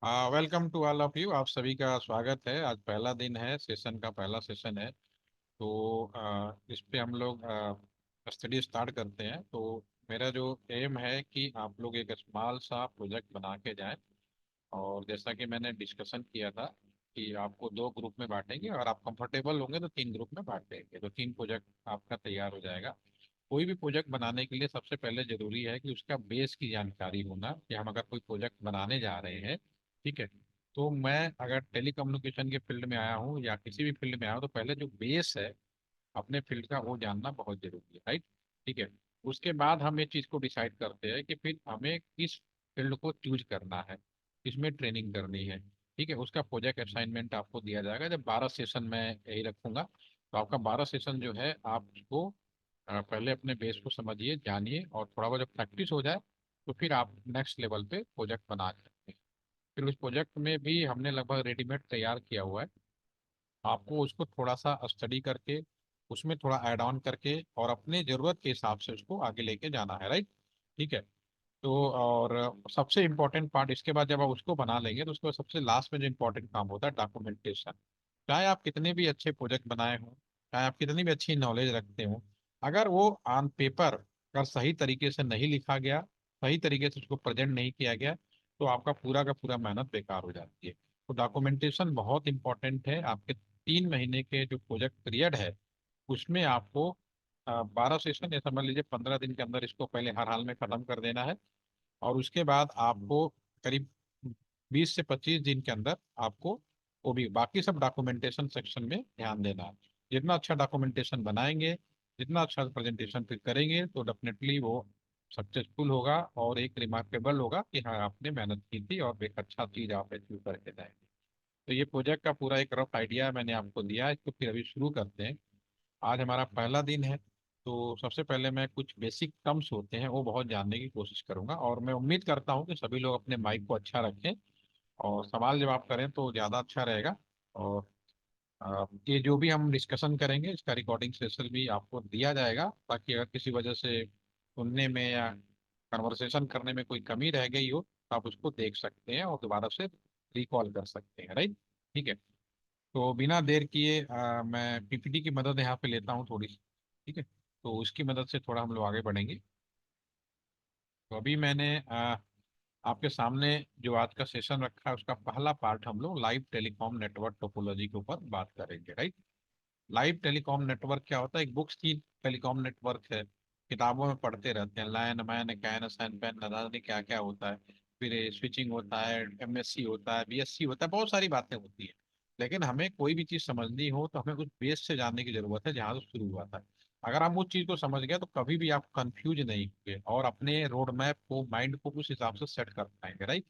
Welcome to all of you. आप सभी का स्वागत है। आज पहला दिन है, सेशन का पहला सेशन है। तो इस पे हम लोग स्टडी स्टार्ट करते हैं। तो मेरा जो एम है कि आप लोग एक स्मॉल सा प्रोजेक्ट बना के जाएं। और जैसा कि मैंने डिस्कशन किया था कि आपको दो ग्रुप में बांटेंगे और आप कंफर्टेबल होंगे तो तीन ग्रुप में बांट देंगे, तो तीन प्रोजेक्ट आपका तैयार हो जाएगा। कोई भी प्रोजेक्ट बनाने के लिए सबसे पहले जरूरी है कि उसका बेस की जानकारी होना, कि हम अगर कोई प्रोजेक्ट बनाने जा रहे हैं, ठीक है। तो मैं अगर टेलीकम्युनिकेशन के फील्ड में आया हूँ या किसी भी फील्ड में आया हूँ, तो पहले जो बेस है अपने फील्ड का वो जानना बहुत जरूरी है, राइट। ठीक है। उसके बाद हम ये चीज़ को डिसाइड करते हैं कि फिर हमें किस फील्ड को चूज करना है, किसमें ट्रेनिंग करनी है। ठीक है। उसका प्रोजेक्ट असाइनमेंट आपको दिया जाएगा। जब 12 सेशन मैं यही रखूंगा, तो आपका 12 सेशन जो है आप उसको पहले अपने बेस को समझिए, जानिए, और थोड़ा बहुत जब प्रैक्टिस हो जाए तो फिर आप नेक्स्ट लेवल पे प्रोजेक्ट बना सकते हैं। फिर उस प्रोजेक्ट में भी हमने लगभग रेडीमेड तैयार किया हुआ है। आपको उसको थोड़ा सा स्टडी करके, उसमें थोड़ा ऐड ऑन करके और अपने ज़रूरत के हिसाब से उसको आगे लेके जाना है, राइट। ठीक है। तो और सबसे इम्पोर्टेंट पार्ट, इसके बाद जब आप उसको बना लेंगे तो उसके बाद सबसे लास्ट में जो इम्पोर्टेंट काम होता है, डॉक्यूमेंटेशन। चाहे आप कितने भी अच्छे प्रोजेक्ट बनाए हों, चाहे आप कितनी भी अच्छी नॉलेज रखते हो, अगर वो ऑन पेपर अगर सही तरीके से नहीं लिखा गया, सही तरीके से उसको प्रेजेंट नहीं किया गया, तो आपका पूरा का पूरा मेहनत बेकार हो जाती है। तो डॉक्यूमेंटेशन बहुत इंपॉर्टेंट है। आपके 3 महीने के जो प्रोजेक्ट पीरियड है उसमें आपको 12 सेशन या समझ लीजिए 15 दिन के अंदर इसको पहले हर हाल में खत्म कर देना है। और उसके बाद आपको करीब 20 से 25 दिन के अंदर आपको वो भी बाकी सब डॉक्यूमेंटेशन सेक्शन में ध्यान देना है। जितना अच्छा डॉक्यूमेंटेशन बनाएंगे, जितना अच्छा प्रेजेंटेशन फिर करेंगे, तो डेफिनेटली वो सक्सेसफुल होगा और एक रिमार्केबल होगा कि हाँ आपने मेहनत की थी और एक अच्छा चीज आप अचीव करके जाएंगे। तो ये प्रोजेक्ट का पूरा एक रफ आइडिया मैंने आपको दिया है। इसको फिर अभी शुरू करते हैं। आज हमारा पहला दिन है। तो सबसे पहले मैं कुछ बेसिक टर्म्स होते हैं वो बहुत जानने की कोशिश करूंगा, और मैं उम्मीद करता हूं कि सभी लोग अपने माइक को अच्छा रखें और सवाल जवाब करें तो ज़्यादा अच्छा रहेगा। और ये जो भी हम डिस्कशन करेंगे इसका रिकॉर्डिंग सेशन भी आपको दिया जाएगा, ताकि अगर किसी वजह से सुनने में या कन्वर्सेशन करने में कोई कमी रह गई हो तो आप उसको देख सकते हैं और दोबारा से रिकॉल कर सकते हैं, राइट। ठीक है। तो बिना देर किए मैं पीपीटी की मदद यहाँ पे लेता हूँ थोड़ी सी। ठीक है। तो उसकी मदद से थोड़ा हम लोग आगे बढ़ेंगे। तो अभी मैंने आपके सामने जो आज का सेशन रखा है उसका पहला पार्ट हम लोग लाइव टेलीकॉम नेटवर्क टोपोलॉजी के ऊपर बात करेंगे, राइट। लाइव टेलीकॉम नेटवर्क क्या होता है? एक बुक्स की टेलीकॉम नेटवर्क है, किताबों में पढ़ते रहते हैं, लैन मैन कैन सैन पैन न जाने क्या क्या होता है। फिर स्विचिंग होता है, एमएससी होता है, बीएससी होता है, बहुत सारी बातें होती हैं। लेकिन हमें कोई भी चीज़ समझनी हो तो हमें उस बेस से जानने की जरूरत है जहाँ से शुरू हुआ था। अगर हम उस चीज़ को समझ गए तो कभी भी आप कंफ्यूज नहीं होंगे और अपने रोड मैप को, माइंड को उस हिसाब से सेट कर पाएंगे, राइट।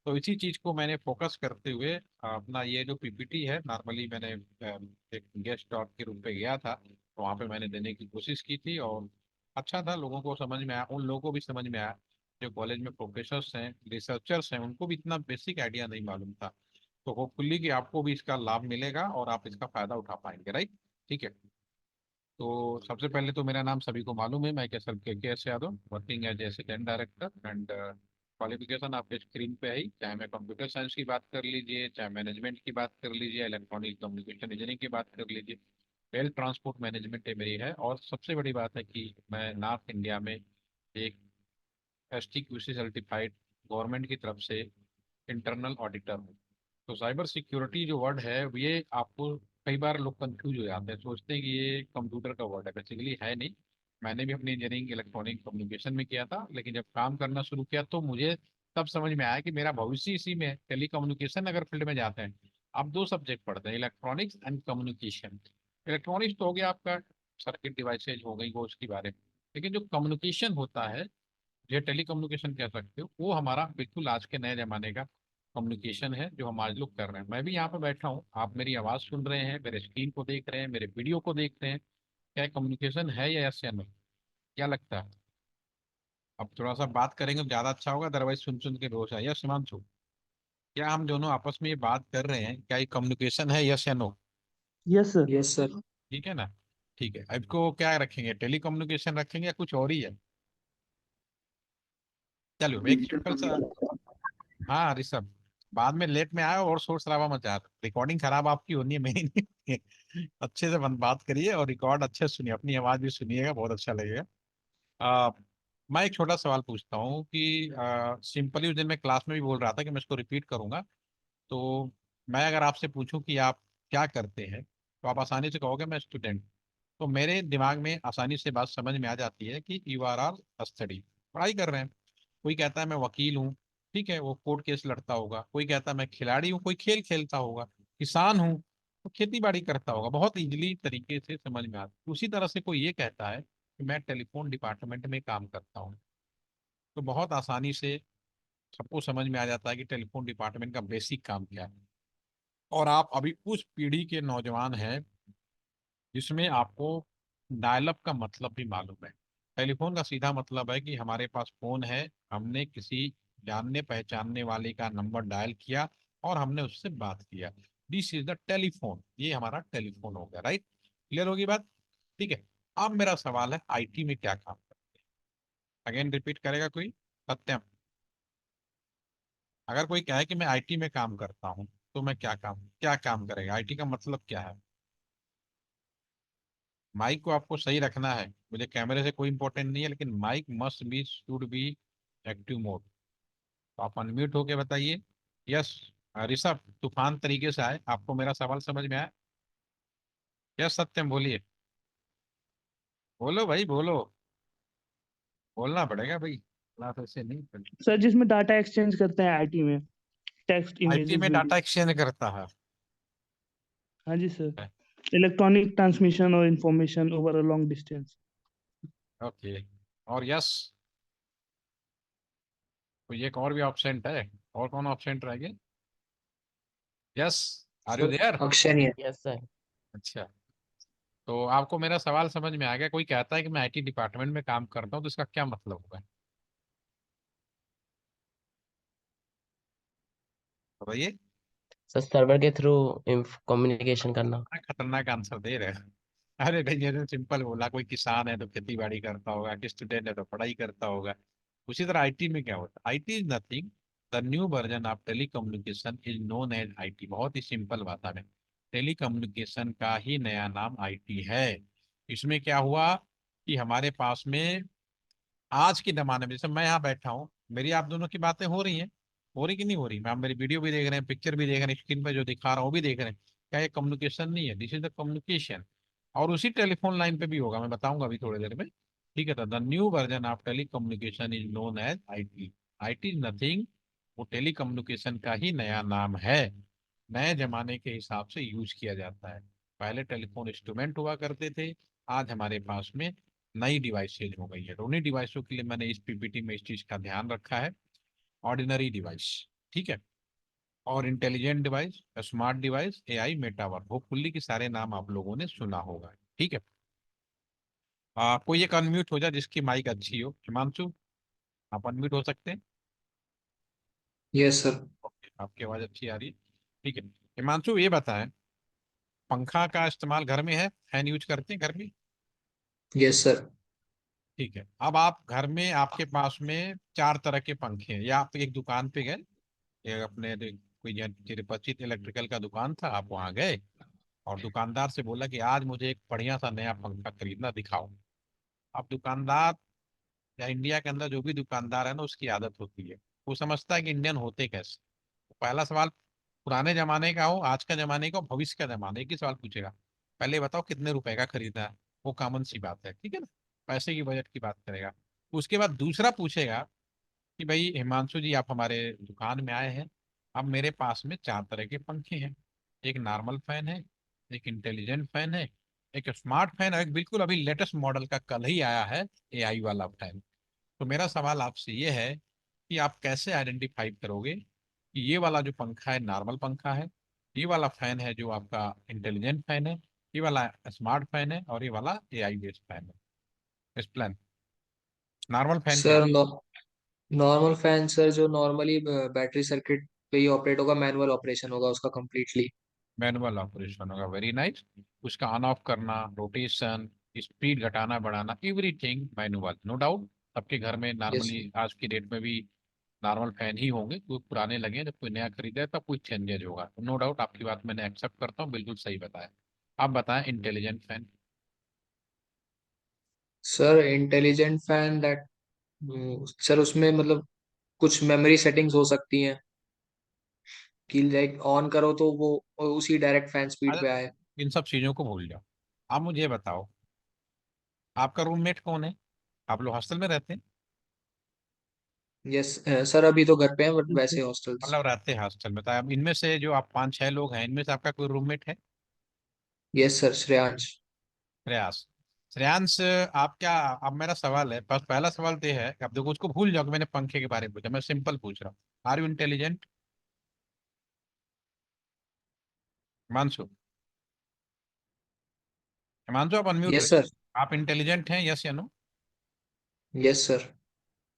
तो इसी चीज को मैंने फोकस करते हुए अपना ये जो पीपीटी है, नॉर्मली मैंने एक गेस्ट डॉट के रूप पे गया था, तो वहाँ पे मैंने देने की कोशिश की थी और अच्छा था, लोगों को समझ में आया, उन लोगों को भी समझ में आया जो कॉलेज में प्रोफेसर्स हैं, रिसर्चर्स हैं, उनको भी इतना बेसिक आइडिया नहीं मालूम था। तो होपफुली कि आपको भी इसका लाभ मिलेगा और आप इसका फायदा उठा पाएंगे, राइट। ठीक है। तो सबसे पहले तो मेरा नाम सभी को मालूम है, मैं Kaiser K S Yadav, working as assistant director and qualification आपके स्क्रीन पे है। चाहे मैं कंप्यूटर साइंस की बात कर लीजिए, चाहे मैनेजमेंट की बात कर लीजिए, इलेक्ट्रॉनिक कम्युनिकेशन इंजीनियरिंग की बात कर लीजिए, रेल ट्रांसपोर्ट मैनेजमेंट है मेरी है। और सबसे बड़ी बात है कि मैं नॉर्थ इंडिया में एक S T QC certified government की तरफ से इंटरनल ऑडिटर हूँ। तो साइबर सिक्योरिटी जो वर्ड है ये आपको, कई बार लोग कंफ्यूज हो जाते हैं, सोचते हैं कि ये कंप्यूटर का वर्ड है, बेसिकली है नहीं। मैंने भी अपनी इंजीनियरिंग इलेक्ट्रॉनिक कम्युनिकेशन में किया था, लेकिन जब काम करना शुरू किया तो मुझे तब समझ में आया कि मेरा भविष्य इसी में है। टेली कम्युनिकेशन अगर फील्ड में जाते हैं, आप दो सब्जेक्ट पढ़ते हैं, इलेक्ट्रॉनिक्स एंड कम्युनिकेशन। इलेक्ट्रॉनिक्स तो हो गया आपका, सर्किट डिवाइसेज हो गई वो, उसके बारे में। लेकिन जो कम्युनिकेशन होता है, ये टेली कम्युनिकेशन कह सकते हो, वो हमारा बिल्कुल आज के नए जमाने का कम्युनिकेशन है जो हम आज लोग कर रहे हैं। मैं भी यहाँ पे बैठा हूँ, आप मेरी आवाज़ सुन रहे हैं, मेरे स्क्रीन को देख रहे हैं, मेरे वीडियो को देख रहे हैं। क्या कम्युनिकेशन है या यस या नो? क्या लगता है? अब थोड़ा सा बात करेंगे तो ज़्यादा अच्छा होगा, अदरवाइज सुन सुन के बेहोश है। यस हिमांशु, क्या हम दोनों आपस में ये बात कर रहे हैं, क्या ये कम्युनिकेशन है, यस या no? Yes sir. Yes sir. ठीक है ना। ठीक है, अब को क्या रखेंगे, टेली कम्युनिकेशन रखेंगे या कुछ और ही है? चलो एक डिजिटल सिंपल सा। कम्युनिकेशन। हाँ ऋषभ, बाद में लेट में आया और शोर शराबा मचा रहे। रिकॉर्डिंग खराब आपकी होनी है, मेरी नहीं होनी है। अच्छे से बात करिए और रिकॉर्ड अच्छे से सुनिए, अपनी आवाज भी सुनिएगा, बहुत अच्छा लगेगा। आ, मैं एक छोटा सवाल पूछता हूँ कि सिंपली उस दिन मैं क्लास में भी बोल रहा था कि मैं इसको रिपीट करूंगा। तो मैं अगर आपसे पूछूं कि आप क्या करते हैं, तो आप आसानी से कहोगे मैं स्टूडेंट। तो मेरे दिमाग में आसानी से बात समझ में आ जाती है कि यू आर आर स्टडी, पढ़ाई कर रहे हैं। कोई कहता है मैं वकील हूँ, ठीक है, वो कोर्ट केस लड़ता होगा। कोई कहता है मैं खिलाड़ी हूँ, कोई खेल खेलता होगा। किसान हूँ, तो खेती बाड़ी करता होगा। बहुत इजीली तरीके से समझ में आता है। उसी तरह से कोई ये कहता है कि मैं टेलीफोन डिपार्टमेंट में काम करता हूँ, तो बहुत आसानी से सबको समझ में आ जाता है कि टेलीफोन डिपार्टमेंट का बेसिक काम क्या है। और आप अभी उस पीढ़ी के नौजवान हैं जिसमें आपको डायल अप का मतलब भी मालूम है। टेलीफोन का सीधा मतलब है कि हमारे पास फोन है, हमने किसी जानने पहचानने वाले का नंबर डायल किया और हमने उससे बात किया। दिस इज द टेलीफोन, ये हमारा टेलीफोन हो गया, राइट? क्लियर होगी बात? ठीक है। अब मेरा सवाल है, आईटी में क्या काम करते हैं? अगेन रिपीट करेगा कोई? सत्यम, अगर कोई कहे कि मैं आईटी में काम करता हूँ, तो मैं क्या काम करेगा? आईटी का मतलब क्या है? माइक को आपको सही रखना है, मुझे कैमरे से कोई इंपॉर्टेंट नहीं है, लेकिन mic must be should be active mode. तो आप अनम्यूट होके बताइए। यस। ऋषभ तूफान तरीके से आए, आपको मेरा सवाल समझ में आया? यस सत्यम बोलिए। बोलो भाई बोलो, बोलना पड़ेगा भाई, क्लास ऐसे नहीं चलती। सर जिसमें डाटा एक्सचेंज करते हैं आईटी में, टेक्स्ट आईटी इमेजेस में वीडियो। डाटा एक्सचेंज करता है? हाँ जी सर, इलेक्ट्रॉनिक ट्रांसमिशन और information over a long distance. Okay. और यस, कोई एक और भी ऑप्शन है? और कौन ऑप्शन रहेंगे? Yes, are you sir there? Akshay नहीं है। Yes sir. अच्छा, तो आपको मेरा सवाल समझ में आ गया? कोई कहता है कि मैं आईटी डिपार्टमेंट में काम करता हूँ, तो इसका क्या मतलब होगा? बताइए। सर सर्वर के थ्रू कम्युनिकेशन करना। बड़ा खतरनाक आंसर दे रहे हैं। अरे भाई, ये तो सिंपल बोला, कोई किसान है तो खेती बाड़ी करता होगा, कि स्टूडेंट है तो पढ़ाई करता होगा। उसी तरह आईटी में क्या होता है? IT is nothing, the new version of tele communication is known as IT. बहुत ही सिंपल बात है, टेली कम्युनिकेशन का ही नया नाम आईटी है। इसमें क्या हुआ कि हमारे पास में आज के जमाने में, जैसे मैं यहाँ बैठा हूँ, मेरी आप दोनों की बातें हो रही हैं, हो रही कि नहीं हो रही? मैं, आप मेरी वीडियो भी देख रहे हैं, पिक्चर भी देख रहे हैं, स्क्रीन पे जो दिखा रहा हूँ वो भी देख रहे हैं। क्या ये कम्युनिकेशन नहीं है? This is the communication. और उसी टेलीफोन लाइन पे भी होगा, मैं बताऊंगा अभी थोड़ी देर में। ठीक है, तो the new version of tele communication is known as IT. IT is nothing, वो टेली कम्युनिकेशन का ही नया नाम है। नए जमाने के हिसाब से यूज किया जाता है। पहले टेलीफोन इंस्ट्रूमेंट हुआ करते थे, आज हमारे पास में नई डिवाइसेज हो गई है। तो उन्हीं डिवाइसों के लिए मैंने इस पीपीटी में इस चीज का ध्यान रखा है। ऑर्डिनरी डिवाइस, ठीक है, और intelligent device, smart device, AI, metaverse, hopefully की सारे नाम आप लोगों ने सुना होगा। ठीक है। कोई एक अनम्यूट हो जाए जिसकी माइक अच्छी हो। हिमांशु, आप अनम्यूट हो सकते हैं? Yes sir. ओके, आपकी आवाज अच्छी आ रही है। ठीक है। हिमांशु ये बताएं, पंखा का इस्तेमाल घर में है? फैन यूज करते हैं घर में? Yes sir. ठीक है। अब आप घर में, आपके पास में चार तरह के पंखे हैं, या आप एक दुकान पे गए, ये अपने कोई परिचित इलेक्ट्रिकल का दुकान था, आप वहां गए और दुकानदार से बोला कि आज मुझे एक बढ़िया सा नया पंखा खरीदना, दिखाओ। अब दुकानदार, या इंडिया के अंदर जो भी दुकानदार है ना, उसकी आदत होती है, वो समझता है कि इंडियन होते कैसे। तो पहला सवाल पुराने जमाने का हो, आज का जमाने का हो, भविष्य का जमाने की सवाल पूछेगा। पहले बताओ कितने रुपए का खरीदा है, वो कॉमन सी बात है, ठीक है ना? पैसे की बजट की बात करेगा। उसके बाद दूसरा पूछेगा कि भाई हिमांशु जी, आप हमारे दुकान में आए हैं, अब मेरे पास में चार तरह के पंखे हैं। एक नॉर्मल फैन है, एक इंटेलिजेंट फैन है, एक स्मार्ट फैन है, एक बिल्कुल अभी लेटेस्ट मॉडल का कल ही आया है, एआई वाला फैन। तो मेरा सवाल आपसे ये है कि आप कैसे आइडेंटिफाई करोगे कि ये वाला जो पंखा है नॉर्मल पंखा है, ये वाला फैन है जो आपका इंटेलिजेंट फैन है, ये वाला स्मार्ट फैन है, और ये वाला एआई बेस्ड फैन है? इस प्लान, नॉर्मल फैन क्या? सर नॉर्मल फैन सर जो नॉर्मली बैटरी सर्किट पे ही ऑपरेट होगा, मैनुअल ऑपरेशन होगा उसका कम्प्लीटली। मैनुअल ऑपरेशन होगा, वेरी नाइस। उसका ऑन ऑफ करना, रोटेशन, स्पीड घटाना बढ़ाना, एवरीथिंग मैनुअल, नो डाउट। सबके घर में यस। नॉर्मली आज की डेट में भी नॉर्मल फैन ही होंगे, कोई पुराने लगे, जब कोई नया खरीदे तब कुछ चेंजेज होगा। नो डाउट आपकी बात मैंने एक्सेप्ट करता हूँ, बिल्कुल सही बताया। आप बताएं intelligent fan. Sir intelligent fan that, sir उसमें मतलब कुछ मेमोरी सेटिंग्स हो सकती हैं कि लाइक ऑन करो तो वो उसी डायरेक्ट फैन स्पीड अरे पे आए। इन सब चीज़ों को भूल जाओ। आप मुझे ये बताओ, आपका रूममेट कौन है? आप लोग हॉस्टल में रहते हैं? यस सर, अभी तो घर पे हैं बट Yes, sir. वैसे हॉस्टल्स। मतलब रहते हैं हॉस्टल में, तो अब इनमें से जो आप 5-6 लोग हैं, इनमें से आपका कोई रूममेट है? Yes sir, Shreyansh. प्रयास। श्रेयांश, आप क्या, अब मेरा सवाल है, बस पहला सवाल तो ये है कि आप देखो उसको भूल जाओ कि मैंने पंखे के बारे में पूछा, मैं सिंपल पूछ रहा हूँ। Are you intelligent? Himanshu, Himanshu आप अनम्यूट यस रहे। सर। आप इंटेलिजेंट हैं, यस या नो? Yes sir.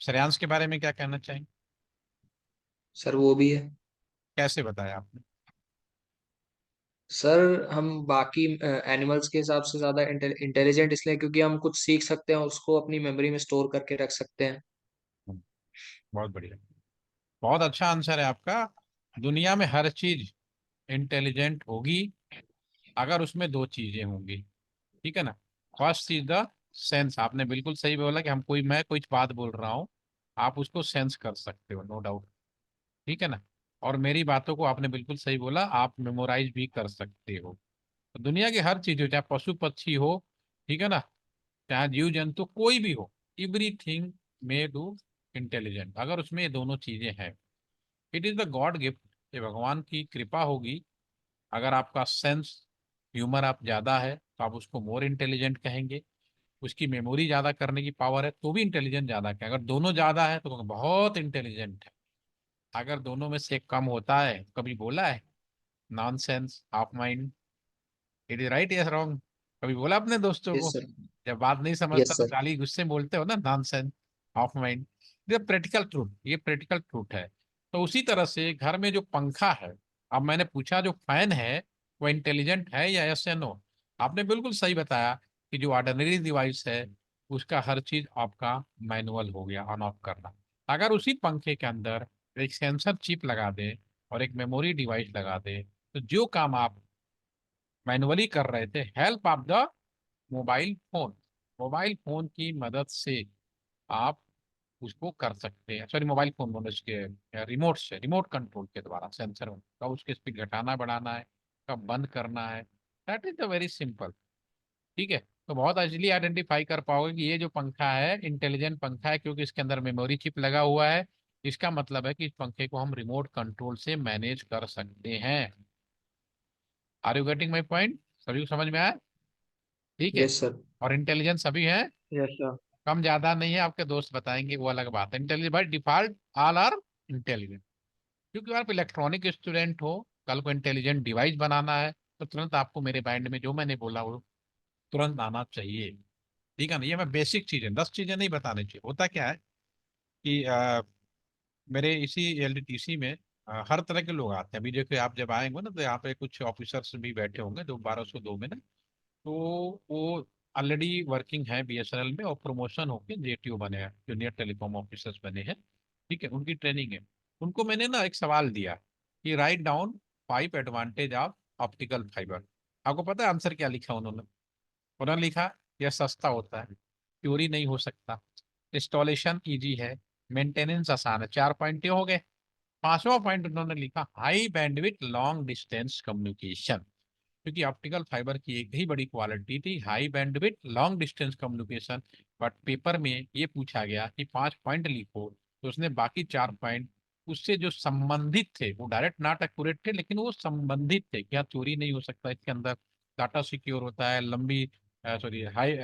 श्रेयांश के बारे में क्या कहना चाहिए? सर वो भी है। कैसे बताया आपने? सर हम बाकी एनिमल्स के हिसाब से ज्यादा इंटेलिजेंट इसलिए क्योंकि हम कुछ सीख सकते हैं और उसको अपनी मेमोरी में स्टोर करके रख सकते हैं। बहुत बढ़िया, बहुत अच्छा आंसर है आपका। दुनिया में हर चीज इंटेलिजेंट होगी अगर उसमें दो चीजें होंगी, ठीक है ना। फर्स्ट चीज द सेंस, आपने बिल्कुल सही बोला कि हम कोई, मैं कुछ बात बोल रहा हूँ, आप उसको सेंस कर सकते हो, नो डाउट, ठीक है ना। और मेरी बातों को आपने बिल्कुल सही बोला, आप मेमोराइज भी कर सकते हो। तो दुनिया की हर चीज हो, चाहे पशु पक्षी हो, ठीक है ना, चाहे जीव जंतु कोई भी हो, एवरीथिंग मे डू इंटेलिजेंट अगर उसमें ये दोनों चीजें हैं। It is the God gift, ये भगवान की कृपा होगी। अगर आपका सेंस ह्यूमर आप ज्यादा है तो आप उसको मोर इंटेलिजेंट कहेंगे। उसकी मेमोरी ज्यादा करने की पावर है तो भी इंटेलिजेंट ज्यादा कहें। अगर दोनों ज्यादा है तो कहेंगे बहुत इंटेलिजेंट है। अगर दोनों में से कम होता है, कभी बोला है nonsense, half mind, it is right या रॉन्ग? कभी बोला अपने दोस्तों यस को सर। जब बात नहीं समझता यस तो सर। गाली गुस्से में बोलते हो ना, नॉनसेंस, हाफ माइंड? ये प्रैक्टिकल ट्रूथ, ये प्रैक्टिकल ट्रूथ है। तो उसी तरह से घर में जो पंखा है, अब मैंने पूछा जो फैन है वो इंटेलिजेंट है या यस या नो? आपने बिल्कुल सही बताया कि जो ऑर्डिनरी डिवाइस है उसका हर चीज आपका मैनुअल हो गया, ऑन ऑफ करना। अगर उसी पंखे के अंदर एक सेंसर चिप लगा दे और एक मेमोरी डिवाइस लगा दे, तो जो काम आप मैनुअली कर रहे थे, help of the mobile phone, mobile phone की मदद से आप उसको कर सकते हैं। सॉरी, मोबाइल फोन बोलो, इसके रिमोट से, रिमोट कंट्रोल के द्वारा सेंसर में कब उसकी स्पीड घटाना बढ़ाना है, कब बंद करना है, that is the very simple, ठीक है। तो बहुत इजीली आइडेंटिफाई कर पाओगे कि ये जो पंखा है इंटेलिजेंट पंखा है, क्योंकि इसके अंदर मेमोरी चिप लगा हुआ है। इसका मतलब है कि इस पंखे को हम रिमोट कंट्रोल से मैनेज कर सकते हैं। Are you getting my point? सभी को समझ में आया? ठीक है। Yes sir. और इंटेलिजेंस सभी है, Yes, sir. कम ज्यादा नहीं है, आपके दोस्त बताएंगे वो अलग बात है। Intelligent by default all are intelligent. क्योंकि आप इलेक्ट्रॉनिक स्टूडेंट हो, कल को इंटेलिजेंट डिवाइस बनाना है तो तुरंत आपको मेरे माइंड में जो मैंने बोला वो तुरंत आना चाहिए, ठीक है ना। ये मैं बेसिक चीजें, 10 चीजें नहीं बताने चाहिए। होता क्या है कि मेरे इसी एलटीटीसी में हर तरह के लोग आते हैं। अभी देखो आप जब आएंगे ना तो यहाँ पे कुछ ऑफिसर्स भी बैठे होंगे, जो 1202 में ना, तो वो ऑलरेडी वर्किंग है बीएसएनएल में और प्रमोशन होके जेटीओ बने हैं, जूनियर टेलीकॉम ऑफिसर्स बने हैं, ठीक है, उनकी ट्रेनिंग है। उनको मैंने ना एक सवाल दिया कि write down 5 advantage of optical fibre. आपको पता है आंसर क्या लिखा उन्होंने? उन्होंने लिखा यह सस्ता होता है, चोरी नहीं हो सकता, इंस्टॉलेशन इजी है, मेंटेनेंस आसान है। 4 पॉइंट ये हो गए। पांचवा पॉइंट उन्होंने लिखा high bandwidth long distance communication. क्योंकि ऑप्टिकल फाइबर की एक ही बड़ी क्वालिटी थी, high bandwidth long distance communication. But paper में ये पूछा गया कि 5 पॉइंट लिखो, तो उसने बाकी 4 पॉइंट उससे जो संबंधित थे, वो डायरेक्ट नॉट एक्यूरेट थे लेकिन वो संबंधित थे। क्या चोरी नहीं हो सकता इसके अंदर, डाटा सिक्योर होता है, लंबी सॉरी हाई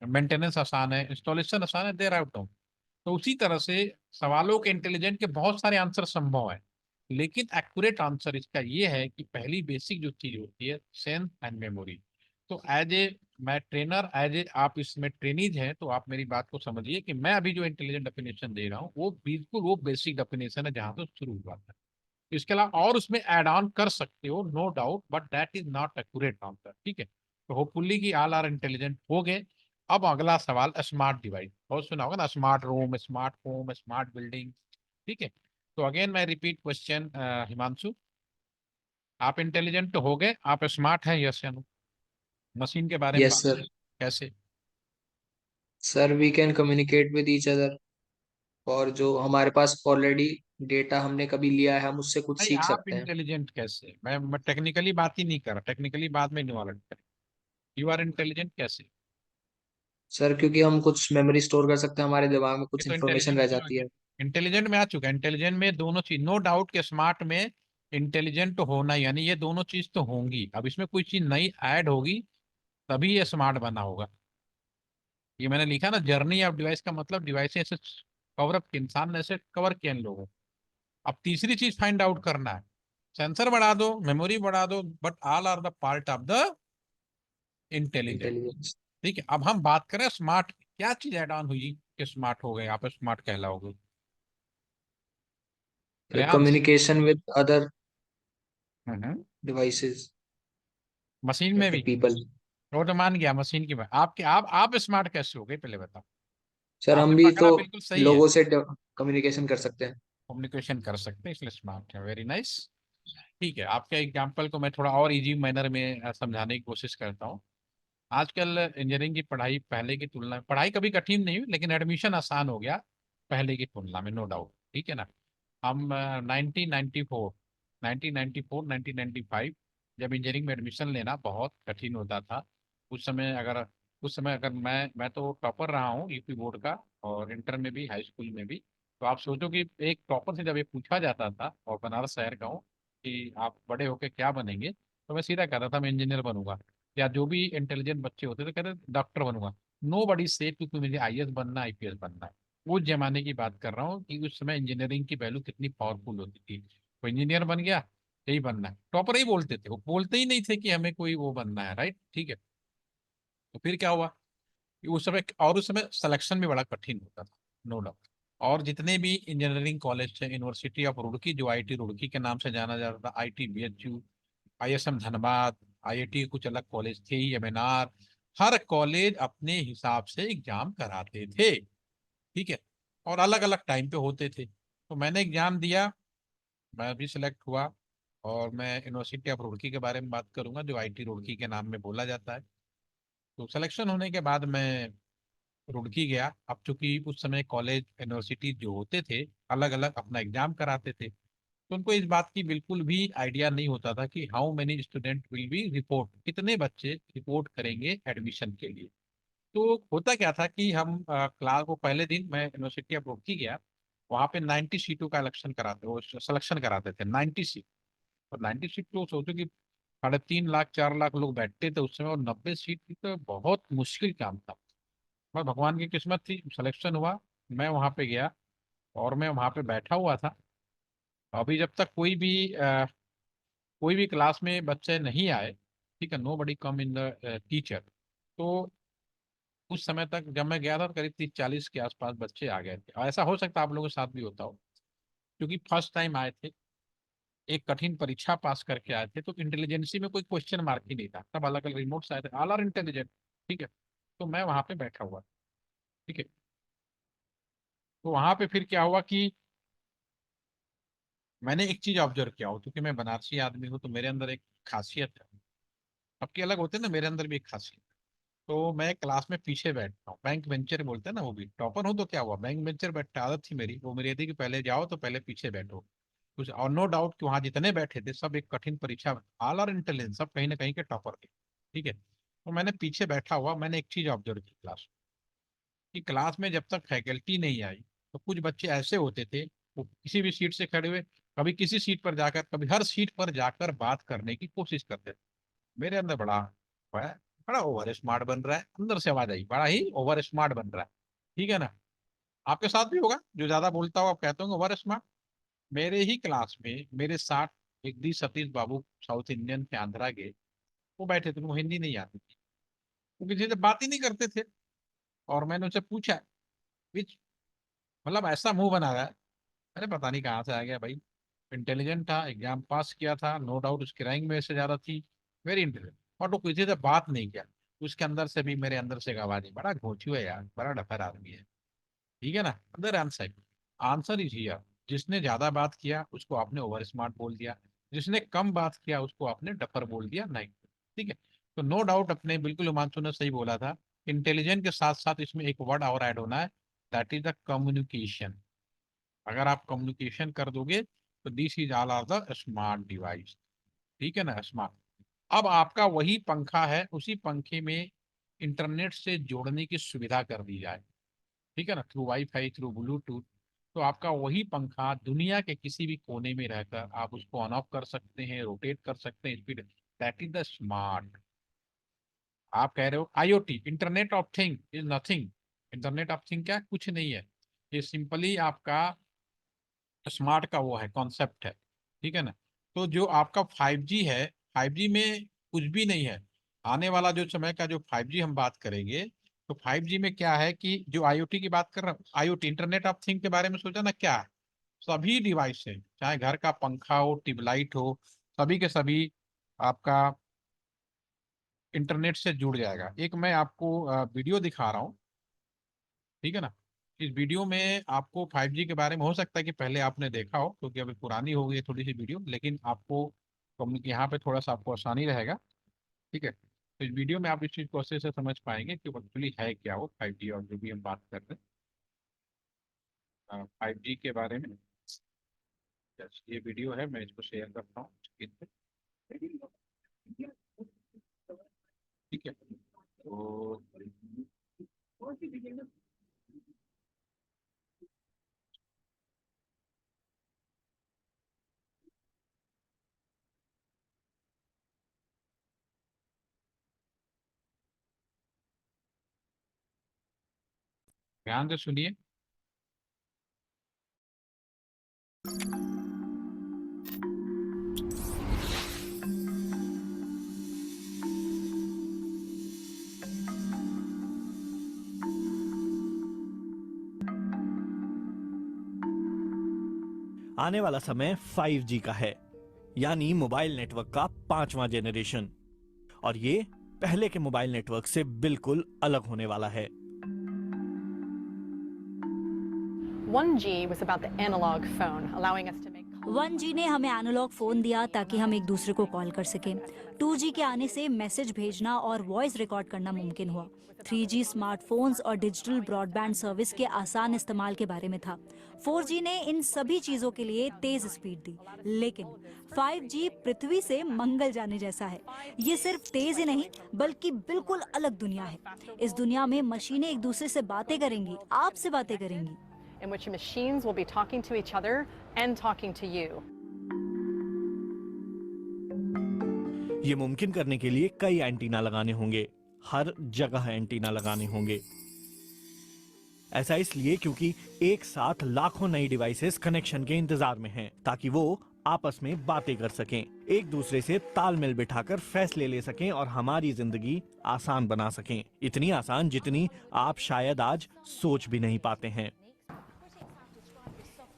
मेंटेनेंस आसान है, इंस्टॉलेशन आसान है, देर आउट। तो उसी तरह से सवालों के इंटेलिजेंट के बहुत सारे आंसर संभव है, लेकिन एक्यूरेट आंसर इसका ये है कि पहली बेसिक जो चीज होती है सेंस एंड मेमोरी। तो एज ए, मैं ट्रेनर, एज ए आप इसमें ट्रेनीज हैं तो आप मेरी बात को समझिए कि मैं अभी जो इंटेलिजेंट डेफिनेशन दे रहा हूँ वो बिल्कुल वो बेसिक डेफिनेशन है जहां से शुरू हुआ था। इसके अलावा और उसमें ऐड ऑन कर सकते हो, no doubt, but that is not accurate answer, ठीक है। तो होपफुली कि ऑल आर इंटेलिजेंट हो गए। अब अगला सवाल, स्मार्ट डिवाइस बहुत सुना होगा ना, smart room, smart home, smart building. ठीक है, तो अगेन मैं रिपीट क्वेश्चन, हिमांशु, आप इंटेलिजेंट हो गए, आप स्मार्ट हैं, यस या नो? मशीन के बारे में यस बात सर। कैसे? Sir we can communicate with each other, और जो हमारे पास ऑलरेडी डेटा हमने कभी लिया है हम उससे कुछ नहीं, सीख आप सकते हैं। इंटेलिजेंट कैसे, मैं टेक्निकली बात ही नहीं कर रहा, टेक्निकली बाद में इन्वॉल्व करें, यू आर इंटेलिजेंट कैसे? सर क्योंकि हम कुछ मेमोरी स्टोर कर सकते हैं, हमारे दिमाग में ये कुछ तो इन्फॉर्मेशन इंटेलिजेंट रह में, जाती है। इंटेलिजेंट में आ चुका है, इंटेलिजेंट में दोनों चीज, नो डाउट के स्मार्ट में इंटेलिजेंट होना, यानी ये दोनों चीज तो होंगी, अब इसमें कोई चीज नई ऐड होगी तभी ये स्मार्ट बना होगा। ये मैंने लिखा ना, जर्नी ऑफ डिवाइस का मतलब डिवाइस ऐसे कवर अप, इंसान ने ऐसे कवर किया इन लोगों को। अब तीसरी चीज फाइंड आउट करना है, सेंसर बढ़ा दो, मेमोरी बढ़ा दो, but all are the part of the intelligent. Intelligence. ठीक है, अब हम बात करें स्मार्ट, क्या चीज ऐड ऑन हुई कि स्मार्ट हो गए, आप स्मार्ट कहलाओगे? Shreyansh? Communication with other hmm. Devices machine में एंड भी? पीपल। वो तो मान गया मशीन की बात, आपके आप स्मार्ट कैसे हो गए पहले बताओ? सर हम आपने भी तो पकड़ा बिल्कुल सही है, लोगों से कम्युनिकेशन कर सकते हैं। कम्युनिकेशन कर सकते हैं, इसलिए स्मार्ट है, वेरी नाइस। ठीक है, आपके एग्जाम्पल को मैं थोड़ा और इजी मैनर में समझाने की कोशिश करता हूँ। आजकल इंजीनियरिंग की पढ़ाई पहले की तुलना में, पढ़ाई कभी कठिन नहीं हुई लेकिन एडमिशन आसान हो गया पहले की तुलना में, नो डाउट, ठीक है ना। हम 1994, 1995 जब इंजीनियरिंग में एडमिशन लेना बहुत कठिन होता था। उस समय अगर उस समय अगर मैं तो टॉपर रहा हूँ यूपी बोर्ड का, और इंटर में भी, हाई स्कूल में भी। तो आप सोचो कि एक टॉपर से जब ये पूछा जाता था, और बनारस शहर का हूँ, कि आप बड़े होके क्या बनेंगे, तो मैं सीधा कहता था मैं इंजीनियर बनूंगा। या जो भी इंटेलिजेंट बच्चे होते थे कहते डॉक्टर बनूंगा। नो बडी से कि मुझे आईएएस बनना, आईपीएस बनना है। उस जमाने की बात कर रहा हूँ कि उस समय इंजीनियरिंग की वैल्यू कितनी पावरफुल होती थी। वो इंजीनियर बन गया, यही बनना है, टॉपर ही बोलते थे, वो बोलते ही नहीं थे कि हमें कोई वो बनना है, राइट, ठीक है। तो फिर क्या हुआ कि उस समय, और उस समय सिलेक्शन भी बड़ा कठिन होता था, नो डाउट। और जितने भी इंजीनियरिंग कॉलेज थे, यूनिवर्सिटी ऑफ रुड़की जो आईटी रुड़की के नाम से जाना जाता था, IT BHU, ISM Dhanbad, IIT, कुछ अलग कॉलेज थे, एमएनआर, हर कॉलेज अपने हिसाब से एग्जाम कराते थे, ठीक है। और अलग अलग टाइम पे होते थे, तो मैंने एग्जाम दिया, मैं भी सिलेक्ट हुआ। और मैं यूनिवर्सिटी ऑफ रुड़की के बारे में बात करूंगा जो आईटी रुड़की के नाम में बोला जाता है। तो सिलेक्शन होने के बाद मैं रुड़की गया। अब चूंकि उस समय कॉलेज यूनिवर्सिटी जो होते थे अलग अलग अपना एग्जाम कराते थे, तो उनको इस बात की बिल्कुल भी आइडिया नहीं होता था कि how many student will be report, कितने बच्चे रिपोर्ट करेंगे एडमिशन के लिए। तो होता क्या था कि हम क्लास को, पहले दिन मैं यूनिवर्सिटी ऑफ रुड़की गया, वहाँ पे 90 सीटों का इलेक्शन कराते, वो सिलेक्शन कराते थे 90 सीट। और 90 सीट तो सोचो कि 3.5 लाख 4 लाख लोग बैठते थे उस समय, और 90 सीट की तो बहुत मुश्किल काम था। बस भगवान की किस्मत थी, सिलेक्शन हुआ, मैं वहाँ पे गया, और मैं वहाँ पे बैठा हुआ था। अभी जब तक कोई भी क्लास में बच्चे नहीं आए, ठीक है, nobody come in the teacher. तो उस समय तक जब मैं गया था तो करीब 30-40 के आसपास बच्चे आ गए थे। और ऐसा हो सकता है आप लोगों के साथ भी होता हो, क्योंकि फर्स्ट टाइम आए थे, एक कठिन परीक्षा पास करके आए थे, तो इंटेलिजेंसी में कोई क्वेश्चन मार्क ही नहीं था, सब अलग अलग रिमोट से आए थे, ऑल आर इंटेलिजेंट, ठीक है। तो मैं वहां पे बैठा हुआ, ठीक है। तो वहां पे फिर क्या हुआ कि मैंने एक चीज ऑब्जर्व किया हो, क्योंकि मैं बनारसी आदमी हूँ तो मेरे अंदर एक खासियत है, सबके अलग होते हैं ना, मेरे अंदर भी एक खासियत। तो मैं क्लास में पीछे बैठता हूँ, बैंक बेंचर बोलते हैं ना, वो भी टॉपर हूँ तो क्या हुआ, बैंक बेंचर बैठता, आदत थी मेरी, वो मेरी थी कि पहले जाओ तो पहले पीछे बैठो कुछ। और नो डाउट कि वहाँ जितने बैठे थे सब एक कठिन परीक्षा, ऑल आर इंटेलिजेंस, सब कहीं ना कहीं के टॉपर थे, ठीक है। तो मैंने पीछे बैठा हुआ, मैंने एक चीज ऑब्जर्व की क्लास, कि क्लास में जब तक फैकल्टी नहीं आई तो कुछ बच्चे ऐसे होते थे, वो किसी भी सीट से खड़े हुए, कभी किसी सीट पर जाकर, कभी हर सीट पर जाकर बात करने की कोशिश करते थे। मेरे अंदर बड़ा बड़ा ओवर स्मार्ट बन रहा है, अंदर से आवाज आई, बड़ा ही ओवर स्मार्ट बन रहा है, ठीक है ना। आपके साथ भी होगा, जो ज्यादा बोलता हो आप कहते होंगे ओवर स्मार्ट। मेरे ही क्लास में मेरे साथ एक दी सतीश बाबू, साउथ इंडियन थे, आंध्रा के, वो बैठे थे, उनको हिंदी नहीं आती थी, वो किसी से बात ही नहीं करते थे। और मैंने उनसे पूछा, "विच-" मतलब ऐसा मुंह बना रहा है, अरे पता नहीं कहाँ से आ गया भाई, इंटेलिजेंट था, एग्जाम पास किया था, नो डाउट उसकी रैंक मेरे से ज्यादा थी, वेरी इंटेलिजेंट, और तो किसी से बात नहीं किया। उसके अंदर से भी, मेरे अंदर से एक आवाज है, बड़ा घोंचू है यार, बड़ा डफर आदमी है, ठीक है ना, अंदर आंसर, आंसर इज हियर, जिसने ज्यादा बात किया उसको आपने ओवर स्मार्ट बोल दिया, जिसने कम बात किया उसको आपने डफर बोल दिया, नहीं। ठीक है। तो नो डाउट अपने बिल्कुल हिमांशु ने सही बोला था, इंटेलिजेंट के साथ साथ इसमें एक वर्ड और ऐड होना है, दैट इज द कम्युनिकेशन। अगर आप कम्युनिकेशन कर दोगे तो this is all are the smart device. ठीक है ना, स्मार्ट। अब आपका वही पंखा है, उसी पंखे में इंटरनेट से जोड़ने की सुविधा कर दी जाए, ठीक है ना, थ्रू वाईफाई, थ्रू ब्लूटूथ। तो आपका वही पंखा दुनिया के किसी भी कोने में रहकर आप उसको ऑन ऑफ कर सकते हैं, रोटेट कर सकते हैं, speed. That is the smart. आप कह रहे हो IoT, internet of thing is nothing. Internet of thing क्या है? कुछ नहीं है। ये सिंपली आपका स्मार्ट का वो है, कॉन्सेप्ट है। ठीक है ना। तो जो आपका 5G है, 5G में कुछ भी नहीं है। आने वाला जो समय का जो 5G हम बात करेंगे, तो 5G में क्या है कि जो आईओटी की बात कर रहा हूँ, आईओटी इंटरनेट ऑफ थिंग के बारे में सोचा ना, क्या है? सभी डिवाइस है, चाहे घर का पंखा हो, ट्यूबलाइट हो, सभी के सभी आपका इंटरनेट से जुड़ जाएगा। एक मैं आपको वीडियो दिखा रहा हूँ, ठीक है ना। इस वीडियो में आपको 5G के बारे में हो सकता है कि पहले आपने देखा हो, क्योंकि अभी पुरानी हो गई है थोड़ी सी वीडियो, लेकिन आपको यहाँ पे थोड़ा सा आपको आसानी रहेगा। ठीक है। तो इस वीडियो में आप इस चीज़ को अच्छे से समझ पाएंगे कि एक्चुअली है क्या वो 5G, और जो भी हम बात कर रहे हैं 5G के बारे में। Yes, ये वीडियो है, मैं इसको शेयर करता हूँ स्क्रीन पे। ठीक है। तो ध्यान से सुनिए। आने वाला समय 5G का है, यानी मोबाइल नेटवर्क का 5वां जेनरेशन। और ये पहले के मोबाइल नेटवर्क से बिल्कुल अलग होने वाला है। 1G was about the analog phone, allowing us to make 1G ने हमें एनालॉग फोन दिया ताकि हम एक दूसरे को कॉल कर सकें। 2G के आने से मैसेज भेजना और वॉइस रिकॉर्ड करना मुमकिन हुआ। 3G स्मार्टफोन्स और डिजिटल ब्रॉडबैंड सर्विस के आसान इस्तेमाल के बारे में था। 4G ने इन सभी चीजों के लिए तेज स्पीड दी। लेकिन 5G पृथ्वी से मंगल जाने जैसा है। ये सिर्फ तेज ही नहीं बल्कि बिल्कुल अलग दुनिया है। इस दुनिया में मशीनें एक दूसरे से बातें करेंगी, आपसे बातें करेंगी। in which machines will be talking to each other and talking to you. ये मुमकिन करने के लिए कई एंटीना लगाने होंगे, हर जगह एंटीना लगाने होंगे। ऐसा इसलिए क्योंकि एक साथ लाखों नई डिवाइसेस कनेक्शन के इंतजार में हैं, ताकि वो आपस में बातें कर सकें, एक दूसरे से तालमेल बिठाकर फैसले ले सकें और हमारी जिंदगी आसान बना सकें। इतनी आसान जितनी आप शायद आज सोच भी नहीं पाते हैं।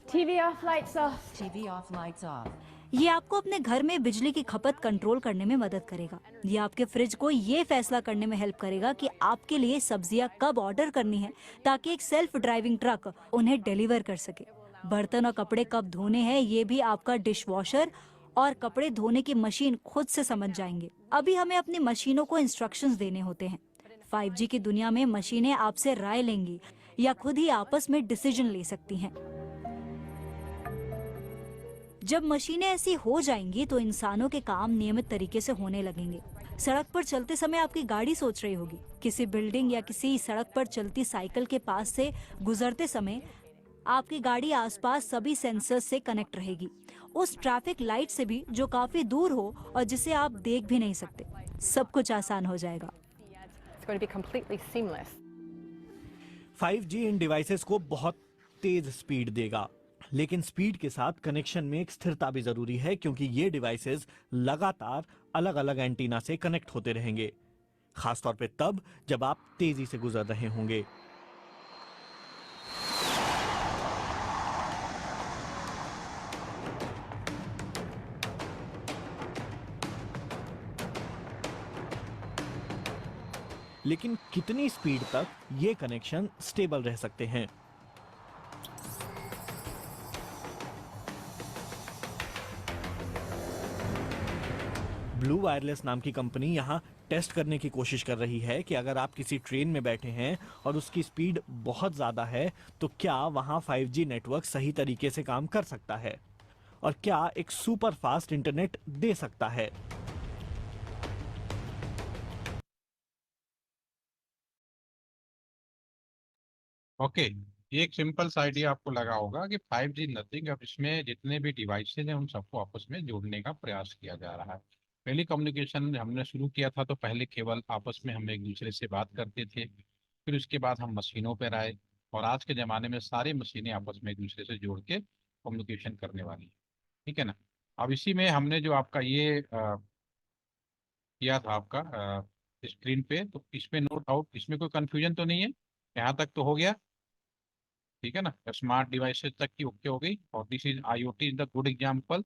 TV off, lights off. TV off, lights off. ये आपको अपने घर में बिजली की खपत कंट्रोल करने में मदद करेगा। ये आपके फ्रिज को ये फैसला करने में हेल्प करेगा कि आपके लिए सब्जियां कब ऑर्डर करनी है, ताकि एक सेल्फ ड्राइविंग ट्रक उन्हें डिलीवर कर सके। बर्तन और कपड़े कब धोने हैं ये भी आपका डिश वॉशर और कपड़े धोने की मशीन खुद से समझ जाएंगे। अभी हमें अपनी मशीनों को इंस्ट्रक्शंस देने होते हैं। 5G की दुनिया में मशीनें आपसे राय लेंगी या खुद ही आपस में डिसीजन ले सकती हैं। जब मशीनें ऐसी हो जाएंगी तो इंसानों के काम नियमित तरीके से होने लगेंगे। सड़क पर चलते समय आपकी गाड़ी सोच रही होगी, किसी बिल्डिंग या किसी सड़क पर चलती साइकिल के पास से गुजरते समय आपकी गाड़ी आसपास सभी सेंसर्स से कनेक्ट रहेगी, उस ट्रैफिक लाइट से भी जो काफी दूर हो और जिसे आप देख भी नहीं सकते। सब कुछ आसान हो जाएगा। It's going to be completely seamless. 5G in devices को बहुत तेज स्पीड देगा, लेकिन स्पीड के साथ कनेक्शन में एक स्थिरता भी जरूरी है, क्योंकि ये डिवाइसेस लगातार अलग अलग एंटीना से कनेक्ट होते रहेंगे, खासतौर पे तब जब आप तेजी से गुजर रहे होंगे। लेकिन कितनी स्पीड तक ये कनेक्शन स्टेबल रह सकते हैं? ब्लू वायरलेस नाम की कंपनी यहाँ टेस्ट करने की कोशिश कर रही है कि अगर आप किसी ट्रेन में बैठे हैं और उसकी स्पीड बहुत ज़्यादा है तो क्या वहाँ 5G नेटवर्क सही तरीके से काम कर सकता है और क्या एक सुपर फास्ट इंटरनेट दे सकता है। ओके, ये एक सिंपल सा आइडिया आपको लगा होगा कि 5G नथिंग, अब इसमें जितने भी डिवाइसेज हैं उन सबको आपस में जोड़ने का प्रयास किया जा रहा है। पहले कम्युनिकेशन हमने शुरू किया था तो पहले केवल आपस में हम एक दूसरे से बात करते थे, फिर उसके बाद हम मशीनों पर आए, और आज के ज़माने में सारी मशीनें आपस में एक दूसरे से जोड़ के कम्युनिकेशन करने वाली है। ठीक है ना। अब इसी में हमने जो आपका ये किया था आपका स्क्रीन पे, तो इसमें नो डाउट इसमें कोई कंफ्यूजन तो नहीं है, यहाँ तक तो हो गया। ठीक है ना, स्मार्ट डिवाइसेस तक की ओके हो गई, और this is IoT is the good example.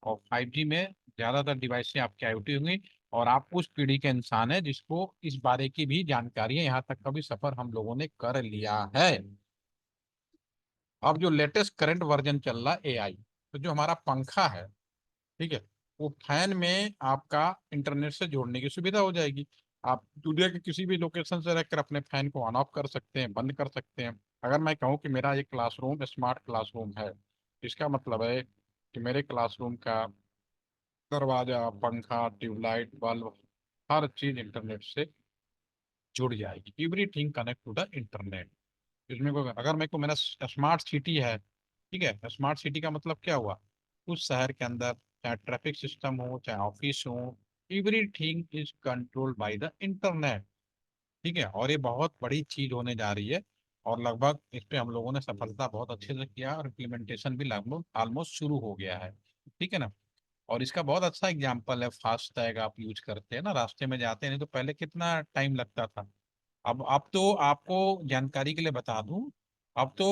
और 5G में ज़्यादातर डिवाइसें आपकी IoT होंगी, और आप उस पीढ़ी के इंसान है जिसको इस बारे की भी जानकारी है, यहाँ तक का भी सफर हम लोगों ने कर लिया है। अब जो लेटेस्ट करंट वर्जन चल रहा है AI, तो जो हमारा पंखा है, ठीक है, वो फैन में आपका इंटरनेट से जोड़ने की सुविधा हो जाएगी। आप दुनिया के किसी भी लोकेशन से रहकर अपने फैन को ऑन ऑफ कर सकते हैं, बंद कर सकते हैं। अगर मैं कहूँ कि मेरा एक क्लासरूम स्मार्ट क्लासरूम है, इसका मतलब है कि मेरे क्लासरूम का दरवाजा, पंखा, ट्यूबलाइट, बल्ब, हर चीज इंटरनेट से जुड़ जाएगी। Everything connect to the internet. इसमें कोई, अगर मेरे को मेरा स्मार्ट सिटी है, ठीक है, स्मार्ट सिटी का मतलब क्या हुआ, उस शहर के अंदर चाहे ट्रैफिक सिस्टम हो चाहे ऑफिस हो, everything is controlled by the internet. ठीक है, और ये बहुत बड़ी चीज होने जा रही है, और लगभग इस पे हम लोगों ने सफलता बहुत अच्छे से किया, और इम्प्लीमेंटेशन भी लगभग ऑलमोस्ट शुरू हो गया है। ठीक है ना। और इसका बहुत अच्छा एग्जाम्पल है, फास्ट टैग आप यूज करते हैं ना, रास्ते में जाते हैं, नहीं तो पहले कितना टाइम लगता था। अब तो आपको जानकारी के लिए बता दूं, अब तो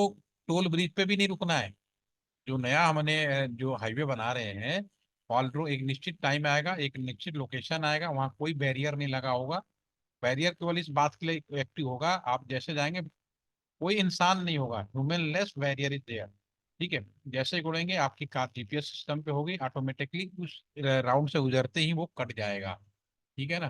टोल ब्रिज पे भी नहीं रुकना है। जो नया हमने जो हाईवे बना रहे हैं, फॉल्ट एक निश्चित टाइम आएगा, एक निश्चित लोकेशन आएगा, वहाँ कोई बैरियर नहीं लगा होगा। बैरियर केवल इस बात के लिए एक्टिव होगा, आप जैसे जाएंगे कोई इंसान नहीं होगा, human less barrier is there. ठीक है, जैसे गुड़ेंगे आपकी कार GPS सिस्टम पे होगी, ऑटोमेटिकली उस राउंड से गुजरते ही वो कट जाएगा। ठीक है ना।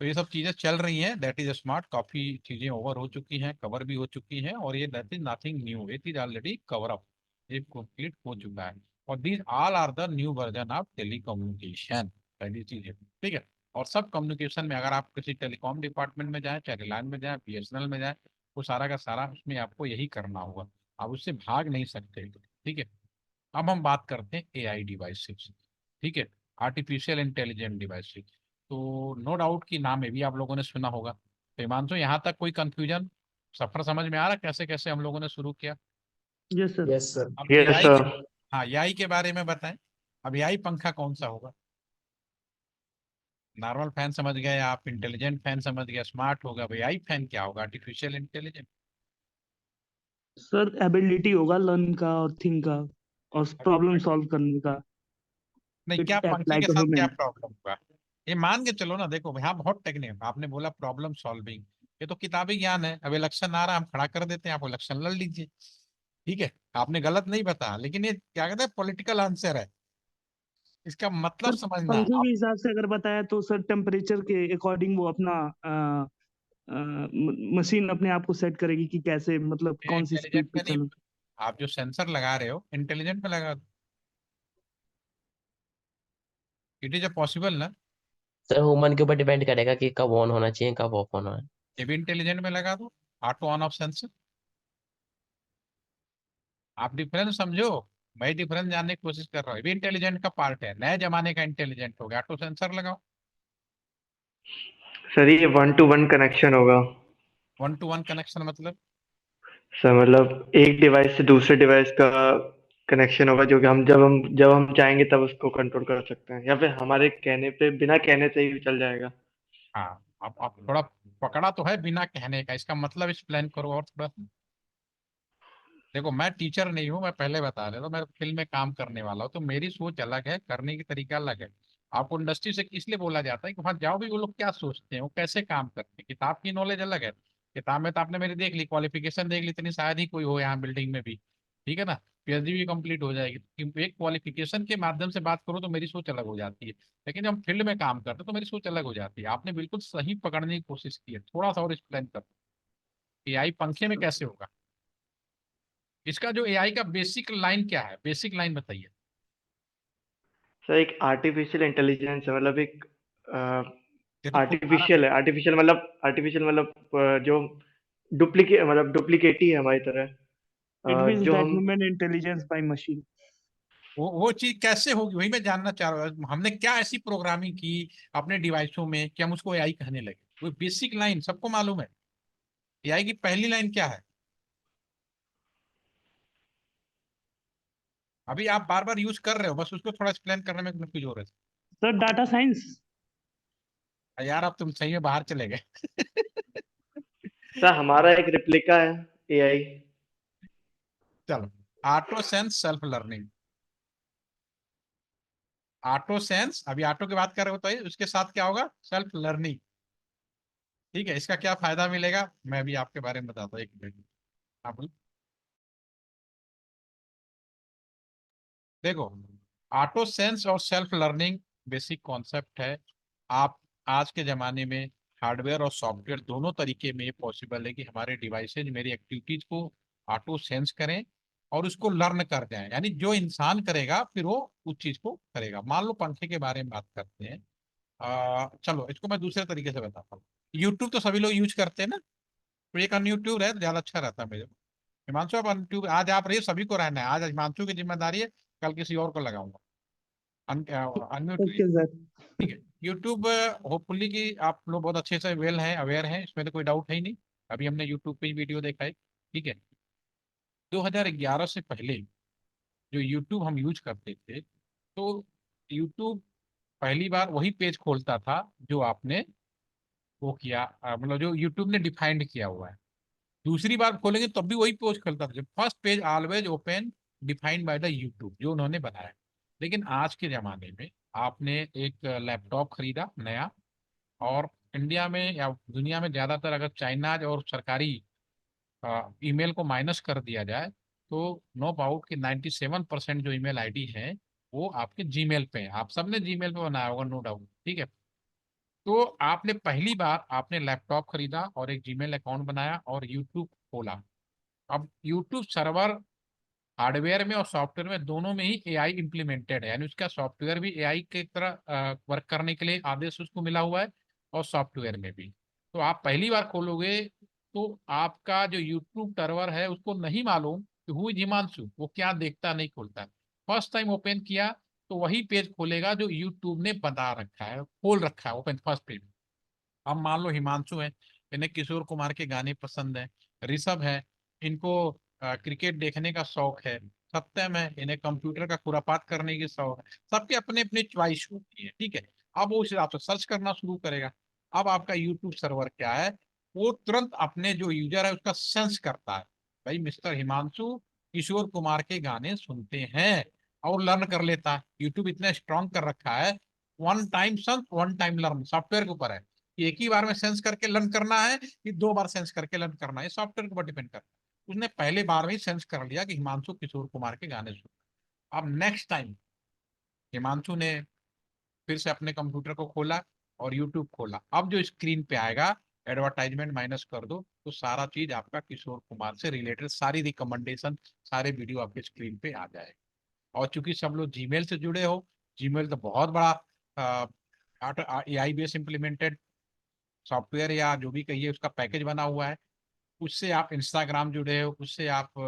तो ये सब चीजें चल रही हैं, दैट इज स्मार्ट, काफी चीजें ओवर हो चुकी हैं, कवर भी हो चुकी हैं, और ये that is nothing new, it is already cover up, ये कंप्लीट हो चुका है। और these all are the new version of telecommunication, पहली चीज है। ठीक है। और सब कम्युनिकेशन में अगर आप किसी टेलीकॉम डिपार्टमेंट में जाए, चाहे रिलायंस में जाए, BSNL में जाए, वो सारा का सारा उसमें आपको यही करना होगा, आप उससे भाग नहीं सकते। ठीक है। अब हम बात करते हैं AI डिवाइसेस। ठीक है, आर्टिफिशियल इंटेलिजेंट डिवाइसेस। तो नो डाउट कि नाम ये भी आप लोगों ने सुना होगा। तो हिमांशु, यहाँ तक कोई कंफ्यूजन, सफर समझ में आ रहा है कैसे कैसे हम लोगों ने शुरू किया। Yes sir. Yes sir. अब यस AI के, सर। हाँ AI के बारे में बताएं। अब AI पंखा कौन सा होगा, नॉर्मल फैन समझ गए आप, इंटेलिजेंट फैन समझ गए, स्मार्ट होगा, अब AI फैन क्या होगा, आर्टिफिशियल इंटेलिजेंट। सर एबिलिटी होगा लर्न का और थिंक का और प्रॉब्लम सॉल्व करने का। नहीं, क्या इट एक्ट पंखे के लाइक अ साथ क्या ह्यूमन। प्रॉब्लम होगा, ये मान के चलो ना। देखो यहाँ बहुत टेक्निक, आपने बोला प्रॉब्लम सॉल्विंग, ये तो किताबी ज्ञान है। अब इलेक्शन आ रहा है, हम खड़ा कर देते हैं, आप इलेक्शन लड़ लीजिए। ठीक है, आपने गलत नहीं बताया, लेकिन ये क्या कहते हैं, पॉलिटिकल आंसर है, इसका मतलब सर समझना पंखे के आप। हिसाब से अगर बताया तो सर टेम्परेचर के अकॉर्डिंग वो अपना मशीन अपने आप को सेट करेगी कि कैसे मतलब कौन सी इंटेलिजेंट स्पीड पे में नहीं, चलो। आप जो सेंसर लगा रहे हो इंटेलिजेंट में लगा दो, इट इज अ पॉसिबल ना। सर ह्यूमन के ऊपर डिपेंड करेगा कि कब ऑन होना चाहिए कब ऑफ होना है। ये भी इंटेलिजेंट में लगा दो, ऑटो ऑन ऑफ सेंसर। आप डिफरेंस समझो, मैं डिफरेंस जानने की कोशिश कर रहा हूँ, ये भी इंटेलिजेंट का पार्ट है, नए जमाने का इंटेलिजेंट हो गया, ऑटो सेंसर लगाओ। सर ये 1 to 1 कनेक्शन होगा। 1 to 1 कनेक्शन मतलब, सर मतलब एक डिवाइस से दूसरे डिवाइस का कनेक्शन होगा, जो कि हम चाहेंगे तब उसको कंट्रोल कर सकते हैं, या फिर हमारे कहने पे बिना कहने से ही चल जाएगा। हाँ, आप थोड़ा पकड़ा तो है बिना कहने का, इसका मतलब एक्सप्लेन करो और थोड़ा। देखो मैं टीचर नहीं हूँ, मैं पहले बता रहा था, मैं फील्ड में काम करने वाला हूँ, तो मेरी सोच अलग है, करने की तरीका अलग है। आपको इंडस्ट्री से इसलिए बोला जाता है कि वहाँ जाओ भी वो लोग क्या सोचते हैं, वो कैसे काम करते हैं, किताब की नॉलेज अलग है। किताब में तो आपने मेरी देख ली, क्वालिफिकेशन देख ली, इतनी शायद ही कोई हो यहाँ बिल्डिंग में भी। ठीक है ना। पीएचडी भी कंप्लीट हो जाएगी। क्योंकि एक क्वालिफिकेशन के माध्यम से बात करो तो मेरी सोच अलग हो जाती है, लेकिन जब हम फील्ड में काम करते हैं तो मेरी सोच अलग हो जाती है। आपने बिल्कुल सही पकड़ने की कोशिश की है, थोड़ा सा और एक्सप्लेन कर। एआई पंखे में कैसे होगा, इसका जो एआई का बेसिक लाइन क्या है, बेसिक लाइन बताइए। सर एक आर्टिफिशियल इंटेलिजेंस है, मतलब एक ये तो खूब सारा आर्टिफिशियल है। आर्टिफिशियल मतलब जो डुप्लीकेट मतलब डुप्लीकेट ही है हमारी तरह। It means जो that हम human intelligence by machine. वो चीज कैसे होगी वही मैं जानना चाह रहा हूँ। हमने क्या ऐसी प्रोग्रामिंग की अपने डिवाइसों में कि हम उसको एआई कहने लगे। वो बेसिक लाइन सबको मालूम है, एआई की पहली लाइन क्या है। अभी आप बार बार यूज कर रहे हो, बस उसको थोड़ा एक्सप्लेन करने में कुछ हो रहा Sir, data science. है। यार अब तुम सही में बाहर चले गए। सर हमारा एक रिप्लिका है एआई। चलो, auto sense self learning. Auto sense, अभी ऑटो की बात कर रहे हो तो उसके साथ क्या होगा, सेल्फ लर्निंग। ठीक है, इसका क्या फायदा मिलेगा मैं भी आपके बारे में बताता हूँ, एक मिनट। आप बोलो। देखो, ऑटो सेंस और सेल्फ लर्निंग बेसिक कॉन्सेप्ट है। आप आज के ज़माने में हार्डवेयर और सॉफ्टवेयर दोनों तरीके में ये पॉसिबल है कि हमारे डिवाइसेज मेरी एक्टिविटीज को ऑटो सेंस करें और उसको लर्न कर जाएं। यानी जो इंसान करेगा फिर वो उस चीज़ को करेगा। मान लो पंखे के बारे में बात करते हैं। चलो इसको मैं दूसरे तरीके से बताता हूँ। यूट्यूब तो सभी लोग यूज करते हैं ना, तो एक यूट्यूब है तो ज़्यादा अच्छा रहता है मेरे को। हिमांशु, अब यूट्यूब आज आप रहिए, सभी को रहना है। आज हिमांशु की जिम्मेदारी है, कल किसी और को लगाऊंगा। अनम्यूट। Okay, sir. ठीक है। यूट्यूब होपफुली कि आप लोग बहुत अच्छे से वेल हैं, अवेयर हैं, इसमें तो कोई डाउट है ही नहीं। अभी हमने यूट्यूब पे ही वीडियो देखा है। ठीक है। 2011 से पहले जो यूट्यूब हम यूज करते थे, तो यूट्यूब पहली बार वही पेज खोलता था जो आपने वो किया, मतलब जो यूट्यूब ने डिफाइंड किया हुआ है। दूसरी बार खोलेंगे तब भी वही पेज खुलता था। First page always open defined by the YouTube, जो उन्होंने बनाया। लेकिन आज के जमाने में आपने एक लैपटॉप खरीदा नया, और इंडिया में या दुनिया में ज्यादातर अगर चाइना और सरकारी ईमेल को माइनस कर दिया जाए, तो नो डाउट कि 97% जो ईमेल आईडी है वो आपके जीमेल पे है। आप सबने जीमेल पे बनाया होगा, नो डाउट। ठीक है। तो आपने पहली बार आपने लैपटॉप खरीदा और एक जीमेल अकाउंट बनाया और यूट्यूब खोला। अब यूट्यूब सर्वर हार्डवेयर में और सॉफ्टवेयर में दोनों में ही एआई इंप्लीमेंटेड है, यानी उसका सॉफ्टवेयर भी एआई की तरह वर्क करने के लिए आदेश उसको मिला हुआ है, और सॉफ्टवेयर में भी। तो आप पहली बार खोलोगे तो आपका जो यूट्यूब सर्वर है उसको नहीं मालूम कि हु इज हिमांशु, वो क्या देखता नहीं खोलता। फर्स्ट टाइम ओपन किया तो वही पेज खोलेगा जो यूट्यूब ने बता रखा है, खोल रखा है ओपन फर्स्ट पेज। अब मान लो हिमांशु है, इन्हें किशोर कुमार के गाने पसंद है। ऋषभ है, इनको क्रिकेट देखने का शौक है। सत्यम है, इन्हें कंप्यूटर का खुरापात करने की शौक है। सबके अपने अपने च्वाइस होती है। ठीक है। अब वो उस हिसाब से सर्च करना शुरू करेगा। अब आपका यूट्यूब सर्वर क्या है, वो तुरंत अपने जो यूजर है उसका सेंस करता है, भाई मिस्टर हिमांशु किशोर कुमार के गाने सुनते हैं, और लर्न कर लेता है। यूट्यूब इतना स्ट्रांग कर रखा है, one time search one time learn software के ऊपर है कि एक ही बार में सेंस करके लर्न करना है कि दो बार सेंस करके लर्न करना है, सॉफ्टवेयर के ऊपर डिपेंड करता है। उसने पहले बार में ही सेंस कर लिया कि हिमांशु किशोर कुमार के गाने सुन। अब नेक्स्ट टाइम हिमांशु ने फिर से अपने कंप्यूटर को खोला और यूट्यूब खोला। अब जो स्क्रीन पे आएगा, एडवर्टाइजमेंट माइनस कर दो तो सारा चीज आपका किशोर कुमार से रिलेटेड सारी रिकमेंडेशन, सारे वीडियो आपके स्क्रीन पे आ जाएगा। और चूंकि सब लोग जीमेल से जुड़े हो, जीमेल तो बहुत बड़ा एआई बेस इम्प्लीमेंटेड सॉफ्टवेयर या जो भी कहिए उसका पैकेज बना हुआ है। उससे आप इंस्टाग्राम जुड़े हो, उससे आप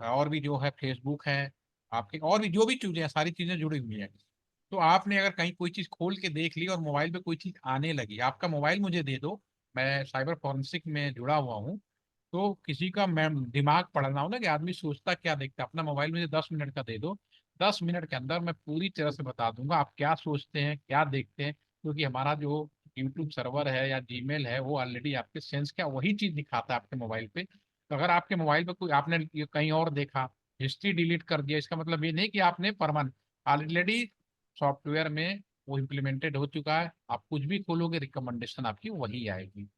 और भी जो है फेसबुक है आपके, और भी जो भी चीजें हैं सारी चीजें जुड़ी हुई हैं। तो आपने अगर कहीं कोई चीज खोल के देख ली और मोबाइल पे कोई चीज आने लगी, आपका मोबाइल मुझे दे दो, मैं साइबर फॉरेंसिक में जुड़ा हुआ हूँ। तो किसी का मैं दिमाग पढ़ना हो ना कि आदमी सोचता क्या देखता, अपना मोबाइल मुझे 10 मिनट का दे दो, 10 मिनट के अंदर मैं पूरी तरह से बता दूंगा आप क्या सोचते हैं क्या देखते हैं। क्योंकि हमारा जो यूट्यूब सर्वर है या जीमेल है वो ऑलरेडी आपके सेंस क्या वही चीज दिखाता है आपके मोबाइल पे। तो अगर आपके मोबाइल पे कोई आपने ये कहीं और देखा, हिस्ट्री डिलीट कर दिया, इसका मतलब ये नहीं कि आपने परमानेंट, ऑलरेडी सॉफ्टवेयर में वो इम्प्लीमेंटेड हो चुका है। आप कुछ भी खोलोगे रिकमेंडेशन आपकी वही आएगी।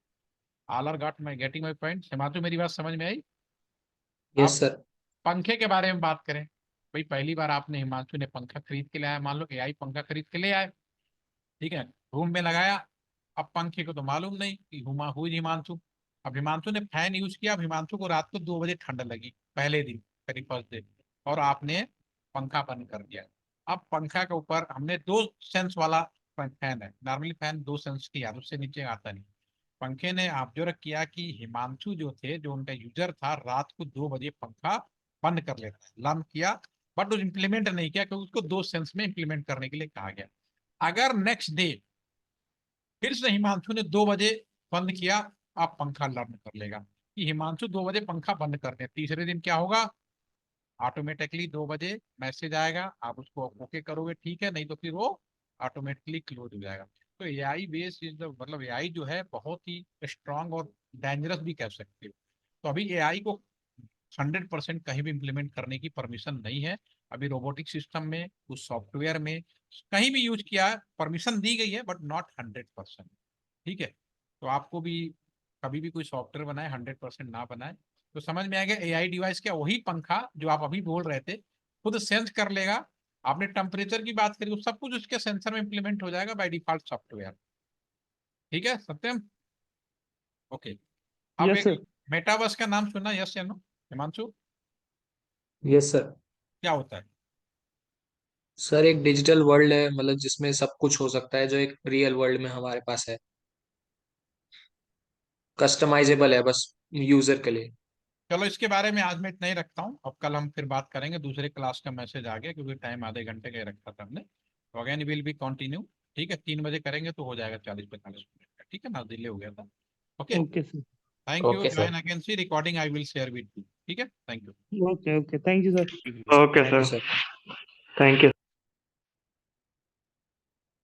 All are got my getting my point. Himanshu, मेरी बात समझ में आई। यस अब सर। पंखे के बारे में बात करें। भाई पहली बार आपने हिमांशु ने पंखा खरीद के लाया, मान लो एआई पंखा खरीद के ले आए, ठीक है, रूम में लगाया। अब पंखे को तो मालूम नहीं कि हिमांशु। अब हिमांशु ने फैन यूज किया, अब हिमांशु को रात को 2 बजे ठंड लगी, पहले दिन करीब फर्स्ट डे, और आपने पंखा बंद कर दिया। अब पंखा के ऊपर हमने 2 सेंस वाला फैन है, नॉर्मली फैन 2 सेंस की यार, उससे नीचे आता नहीं। पंखे ने ऑब्जर्व किया कि हिमांशु जो थे, जो उनका यूजर था, रात को 2 बजे पंखा बंद कर लेता है। लर्न किया, बट वो इम्प्लीमेंट नहीं किया क्योंकि उसको 2 सेंस में इम्प्लीमेंट करने के लिए कहा गया। अगर नेक्स्ट डे फिर से हिमांशु ने 2 बजे बंद किया, आप पंखा लर्न कर लेगा कि हिमांशु 2 बजे पंखा बंद कर दे। तीसरे दिन क्या होगा, ऑटोमेटिकली 2 बजे मैसेज आएगा, आप उसको ओके करोगे, ठीक है, नहीं तो फिर वो ऑटोमेटिकली क्लोज हो जाएगा। तो एआई बेस्ड मतलब एआई जो है बहुत ही स्ट्रांग और डेंजरस भी कह सकते हो। तो अभी एआई को 100% कहीं भी इम्प्लीमेंट करने की परमिशन नहीं है। अभी रोबोटिक सिस्टम में, उस सॉफ्टवेयर में कहीं भी यूज किया, परमिशन दी गई है बट नॉट 100%। ठीक है, तो आपको भी कभी भी कोई सॉफ्टवेयर बनाए 100% ना बनाए। तो समझ में आ गया एआई डिवाइस क्या, वही पंखा जो आप अभी बोल रहे थे खुद सेंस कर लेगा। आपने टेम्परेचर की बात करी, तो सब कुछ उसके सेंसर में इम्प्लीमेंट हो जाएगा बाय डिफॉल्ट सॉफ्टवेयर। ठीक है सत्यम, ओके। अब यस एक सर। मेटावर्स का नाम सुना, यस या नो हिमांशु, यस सर। क्या होता है? सर एक डिजिटल वर्ल्ड है, मतलब जिसमें सब कुछ हो सकता है जो एक रियल वर्ल्ड में हमारे पास है। कस्टमाइजेबल है बस यूजर के लिए। चलो इसके बारे में आज मैं इतना ही रखता हूँ, अब कल हम फिर बात करेंगे। दूसरे क्लास का मैसेज आ गया क्योंकि टाइम आधे घंटे का ही रखा था हमने, तो अगेन विल बी कंटिन्यू। ठीक है, 3 बजे करेंगे तो हो जाएगा 40-45 मिनट का। ठीक है ना, डिले हो गया था। Okay, okay sir. Thank you, okay sir. Join again see recording I will share with you. ठीक है, thank you. Okay okay, thank you sir. Okay thank you sir, sir. Thank you.